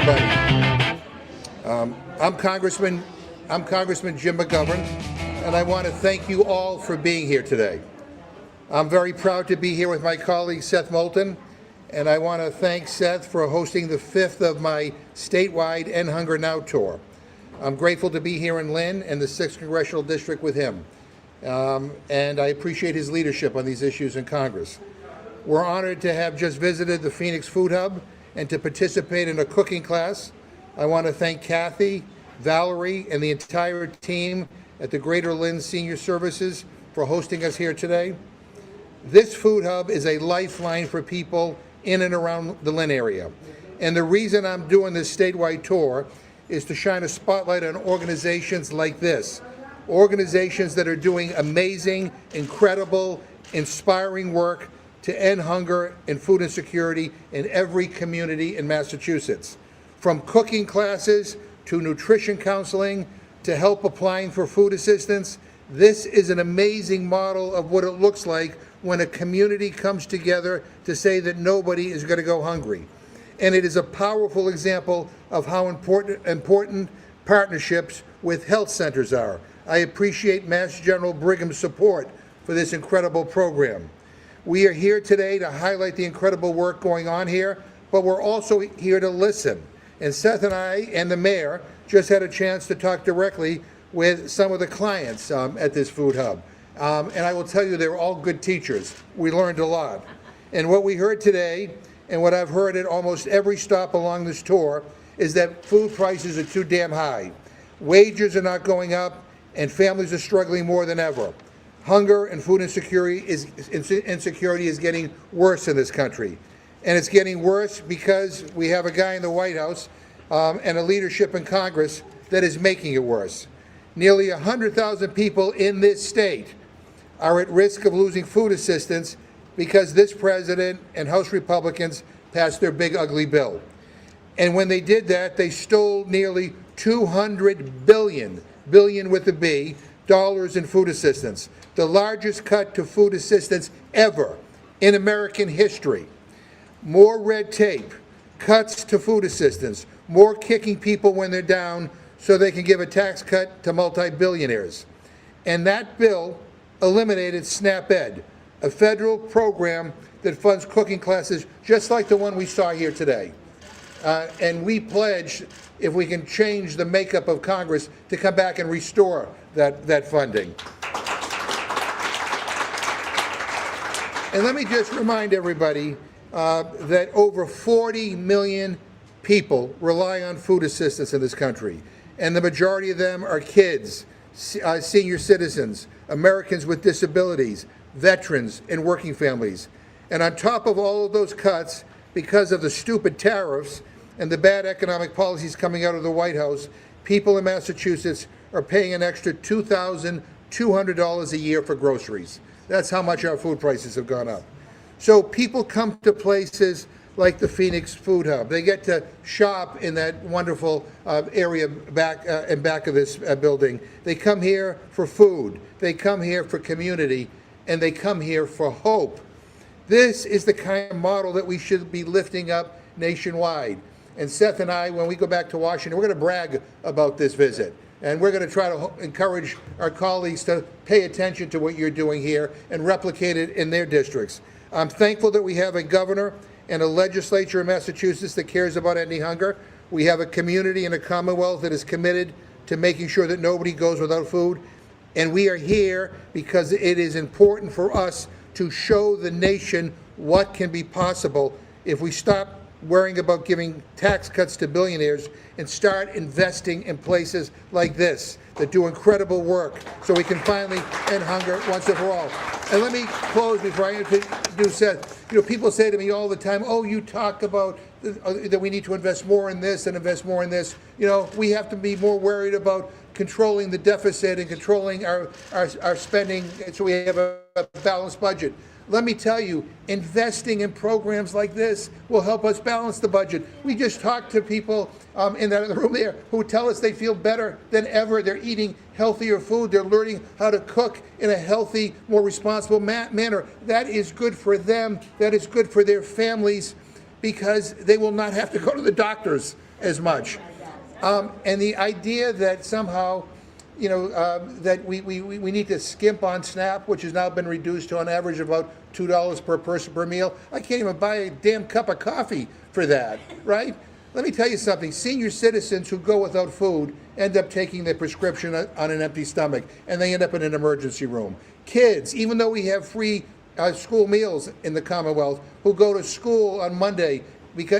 everybody. I'm Congressman Jim McGovern, and I want to thank you all for being here today. I'm very proud to be here with my colleague Seth Moulton, and I want to thank Seth for hosting the 5th of my statewide End Hunger Now tour. I'm grateful to be here in Lynn and the 6th Congressional District with him, and I appreciate his leadership on these issues in Congress. We're honored to have just visited the Phoenix Food Hub and to participate in a cooking class. I want to thank Kathy, Valerie, and the entire team at the Greater Lynn Senior Services for hosting us here today. This food hub is a lifeline for people in and around the Lynn area. And the reason I'm doing this statewide tour is to shine a spotlight on organizations like this. Organizations that are doing amazing, incredible, inspiring work to end hunger and food insecurity in every community in Massachusetts. From cooking classes to nutrition counseling to help applying for food assistance, this is an amazing model of what it looks like when a community comes together to say that nobody is going to go hungry. And it is a powerful example of how important partnerships with health centers are. I appreciate Mass General Brigham's support for this incredible program. We are here today to highlight the incredible work going on here, but we're also here to listen. And Seth and I and the mayor just had a chance to talk directly with some of the clients at this food hub. And I will tell you, they're all good teachers. We learned a lot. And what we heard today, and what I've heard at almost every stop along this tour, is that food prices are too damn high. Wages are not going up, and families are struggling more than ever. Hunger and food insecurity is getting worse in this country. And it's getting worse because we have a guy in the White House and a leadership in Congress that is making it worse. Nearly 100,000 people in this state are at risk of losing food assistance because this president and House Republicans passed their big ugly bill. And when they did that, they stole nearly $200 billion with a B, dollars in food assistance, the largest cut to food assistance ever in American history. More red tape, cuts to food assistance, more kicking people when they're down so they can give a tax cut to multi-billionaires. And that bill eliminated SNAP-Ed, a federal program that funds cooking classes just like the one we saw here today. And we pledged, if we can change the makeup of Congress, to come back and restore that funding. And let me just remind everybody that over 40 million people rely on food assistance in this country. And the majority of them are kids, senior citizens, Americans with disabilities, veterans, and working families. And on top of all of those cuts, because of the stupid tariffs and the bad economic policies coming out of the White House, people in Massachusetts are paying an extra $2,200 a year for groceries. That's how much our food prices have gone up. So people come to places like the Phoenix Food Hub. They get to shop in that wonderful area back of this building. They come here for food. They come here for community, and they come here for hope. This is the kind of model that we should be lifting up nationwide. And Seth and I, when we go back to Washington, we're going to brag about this visit. And we're going to try to encourage our colleagues to pay attention to what you're doing here and replicate it in their districts. I'm thankful that we have a governor and a legislature in Massachusetts that cares about ending hunger. We have a community and a commonwealth that is committed to making sure that nobody goes without food. And we are here because it is important for us to show the nation what can be possible if we stop worrying about giving tax cuts to billionaires and start investing in places like this that do incredible work so we can finally end hunger once and for all. And let me close before I introduce Seth. You know, people say to me all the time, oh, you talk about that we need to invest more in this and invest more in this. You know, we have to be more worried about controlling the deficit and controlling our spending so we have a balanced budget. Let me tell you, investing in programs like this will help us balance the budget. We just talked to people in the room there who tell us they feel better than ever. They're eating healthier food. They're learning how to cook in a healthy, more responsible manner. That is good for them. That is good for their families because they will not have to go to the doctors as much. And the idea that somehow, that we need to skimp on SNAP, which has now been reduced to an average of about $2 per person per meal. I can't even buy a damn cup of coffee for that, right? Let me tell you something. Senior citizens who go without food end up taking their prescription on an empty stomach, and they end up in an emergency room. Kids, even though we have free school meals in the Commonwealth, who go to school on Monday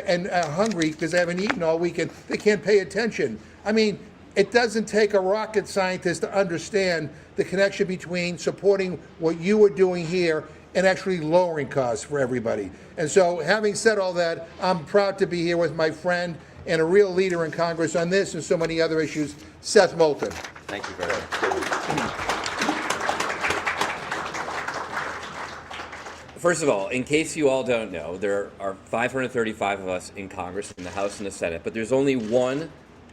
and are hungry because they haven't eaten all weekend, they can't pay attention. I mean, it doesn't take a rocket scientist to understand the connection between supporting what you are doing here and actually lowering costs for everybody. And so, having said all that, I'm proud to be here with my friend and a real leader in Congress on this and so many other issues, Seth Moulton. Thank you very much. First of all, in case you all don't know, there are 535 of us in Congress, in the House and the Senate, but there's only one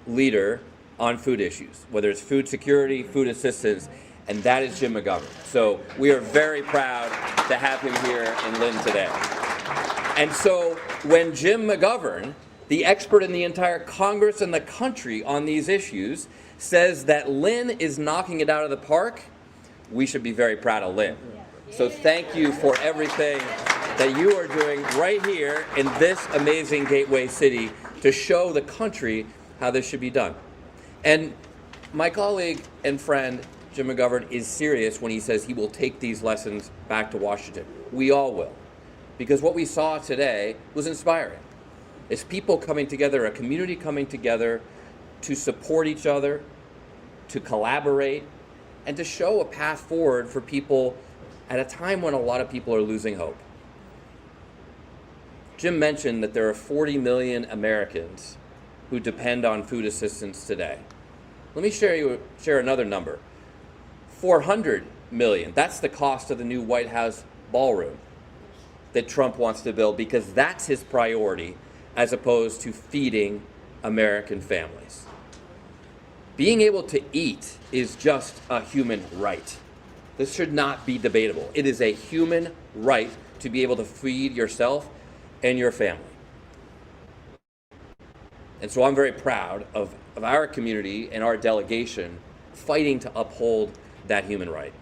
leader on food issues, whether it's food security, food assistance, and that is Jim McGovern. So we are very proud to have him here in Lynn today. And so when Jim McGovern, the expert in the entire Congress and the country on these issues, says that Lynn is knocking it out of the park, we should be very proud of Lynn. So thank you for everything that you are doing right here in this amazing gateway city to show the country how this should be done. And my colleague and friend, Jim McGovern, is serious when he says he will take these lessons back to Washington. We all will. Because what we saw today was inspiring. It's people coming together, a community coming together to support each other, to collaborate, and to show a path forward for people at a time when a lot of people are losing hope. Jim mentioned that there are 40 million Americans who depend on food assistance today. Let me share another number. 400 million. That's the cost of the new White House ballroom that Trump wants to build, because that's his priority as opposed to feeding American families. Being able to eat is just a human right. This should not be debatable. It is a human right to be able to feed yourself and your family. And so I'm very proud of our community and our delegation fighting to uphold that human right.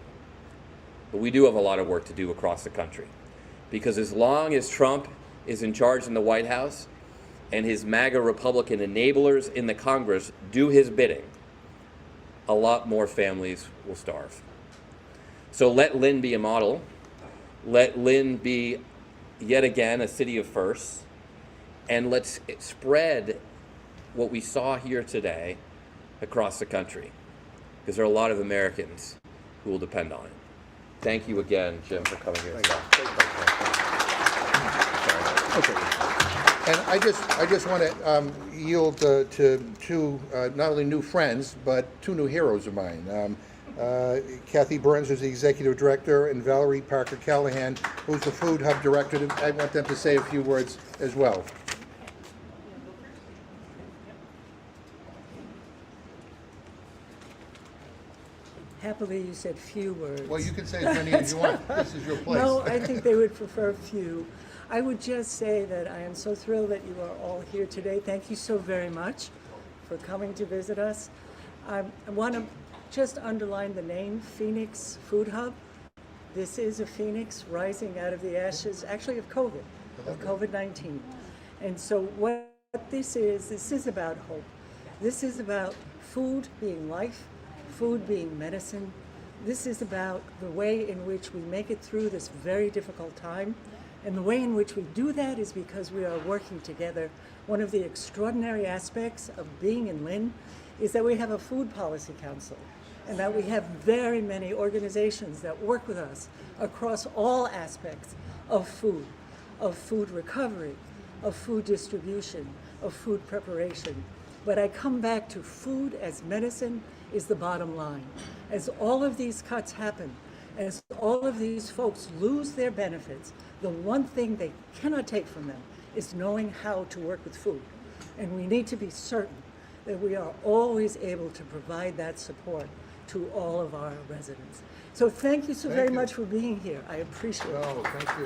But we do have a lot of work to do across the country, because as long as Trump is in charge in the White House and his MAGA Republican enablers in the Congress do his bidding, a lot more families will starve. So let Lynn be a model. Let Lynn be, yet again, a city of firsts. And let's spread what we saw here today across the country, because there are a lot of Americans who will depend on it. Thank you again, Jim, for coming here. Okay. And I just want to yield to two not only new friends, but two new heroes of mine. Kathy Burns, who's the executive director, and Valerie Parker Callahan, who's the food hub director. I want them to say a few words as well. Happily, you said few words. Well, you can say as many as you want. This is your place. No, I think they would prefer few. I would just say that I am so thrilled that you are all here today. Thank you so very much for coming to visit us. I want to just underline the name, Phoenix Food Hub. This is a phoenix rising out of the ashes, actually of COVID-19. And so what this is about hope. This is about food being life, food being medicine. This is about the way in which we make it through this very difficult time. And the way in which we do that is because we are working together. One of the extraordinary aspects of being in Lynn is that we have a food policy council, and that we have very many organizations that work with us across all aspects of food recovery, of food distribution, of food preparation. But I come back to food as medicine is the bottom line. As all of these cuts happen, as all of these folks lose their benefits, the one thing they cannot take from them is knowing how to work with food. And we need to be certain that we are always able to provide that support to all of our residents. So thank you so very much for being here. I appreciate it. Oh, thank you.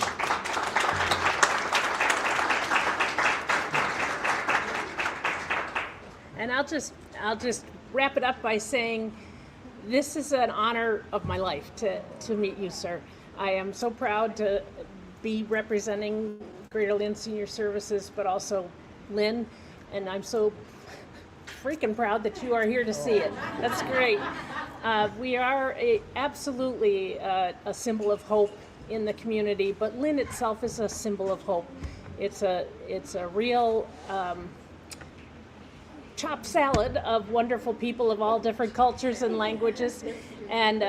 And I'll just wrap it up by saying this is an honor of my life to meet you, sir. I am so proud to be representing Greater Lynn Senior Services, but also Lynn, and I'm so freaking proud that you are here to see it. That's great. We are absolutely a symbol of hope in the community, but Lynn itself is a symbol of hope. It's a real chopped salad of wonderful people of all different cultures and languages, and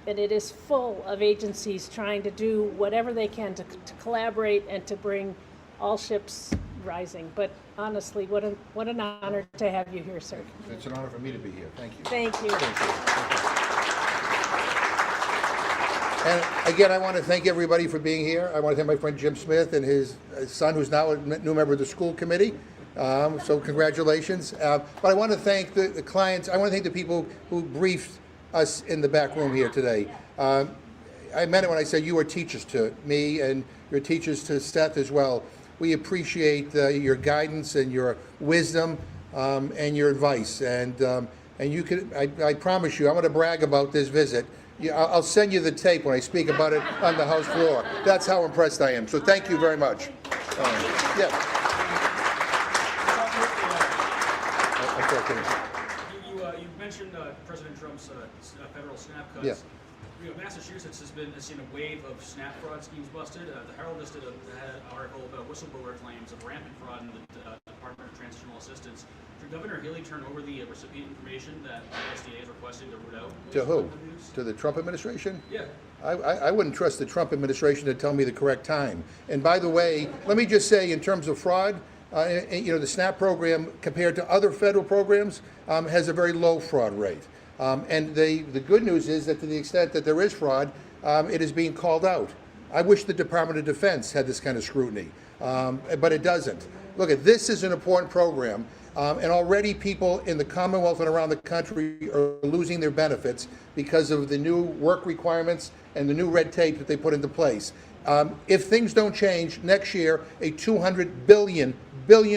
it is full of agencies trying to do whatever they can to collaborate and to bring all ships rising. But honestly, what an honor to have you here, sir. It's an honor for me to be here. Thank you. Thank you. Thank you. And again, I want to thank everybody for being here. I want to thank my friend Jim Smith and his son, who's now a new member of the school committee. So congratulations. But I want to thank the clients. I want to thank the people who briefed us in the back room here today. I meant it when I said you are teachers to me, and you're teachers to Seth as well. We appreciate your guidance and your wisdom and your advice. And you can, I promise you, I'm going to brag about this visit. I'll send you the tape when I speak about it on the House floor. That's how impressed I am. So thank you very much. Yeah. You mentioned President Trump's federal SNAP cuts. Yeah. Massachusetts has seen a wave of SNAP fraud schemes busted. The Herald listed had an article about whistleblower claims of rampant fraud in the Department of Transitional Assistance. Should Governor Healy turn over the recipient information that the USDA is requesting to root out? To who? To the Trump administration? Yeah. I wouldn't trust the Trump administration to tell me the correct time. And by the way, let me just say, in terms of fraud, the SNAP program, compared to other federal programs, has a very low fraud rate. And the good news is that to the extent that there is fraud, it is being called out. I wish the Department of Defense had this kind of scrutiny, but it doesn't. Look, this is an important program, and already people in the Commonwealth and around the country are losing their benefits because of the new work requirements and the new red tape that they put into place. If things don't change, next year, a $200 billion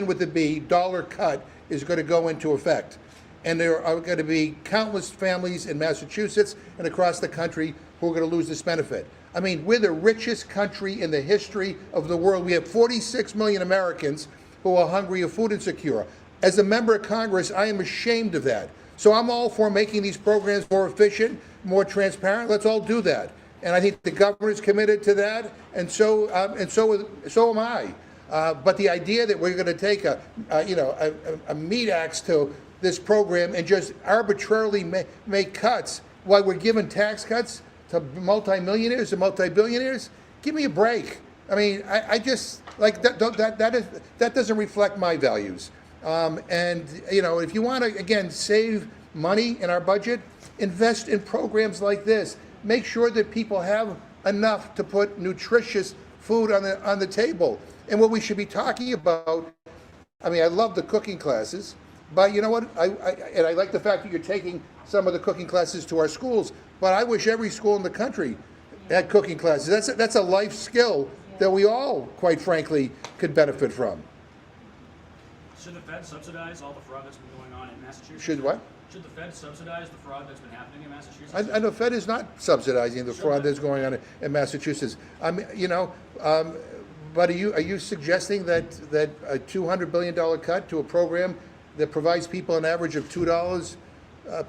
with a B, dollar cut is going to go into effect. And there are going to be countless families in Massachusetts and across the country who are going to lose this benefit. I mean, we're the richest country in the history of the world. We have 46 million Americans who are hungry or food insecure. As a member of Congress, I am ashamed of that. So I'm all for making these programs more efficient, more transparent. Let's all do that. And I think the governor is committed to that, and so am I. But the idea that we're going to take a meat axe to this program and just arbitrarily make cuts while we're giving tax cuts to multimillionaires and multi-billionaires, give me a break. I mean, I just like that doesn't reflect my values. And if you want to again save money in our budget, invest in programs like this. Make sure that people have enough to put nutritious food on the table. And what we should be talking about, I mean, I love the cooking classes, but you know what? I like the fact that you're taking some of the cooking classes to our schools, but I wish every school in the country had cooking classes. That's a life skill that we all, quite frankly, could benefit from. Should the Fed subsidize all the fraud that's been going on in Massachusetts? Should what? Should the Fed subsidize the fraud that's been happening in Massachusetts? I know Fed is not subsidizing the fraud that's going on in Massachusetts. I mean, but are you suggesting that a $200 billion cut to a program that provides people an average of $2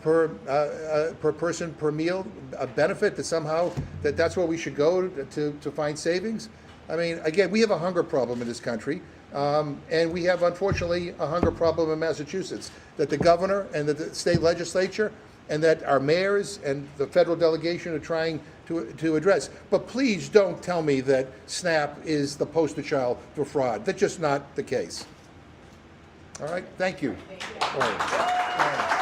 per person per meal a benefit, that somehow that's where we should go to find savings? I mean, again, we have a hunger problem in this country. And we have, unfortunately, a hunger problem in Massachusetts that the governor and the state legislature and that our mayors and the federal delegation are trying to address. But please don't tell me that SNAP is the poster child for fraud. That's just not the case. All right? Thank you. All right.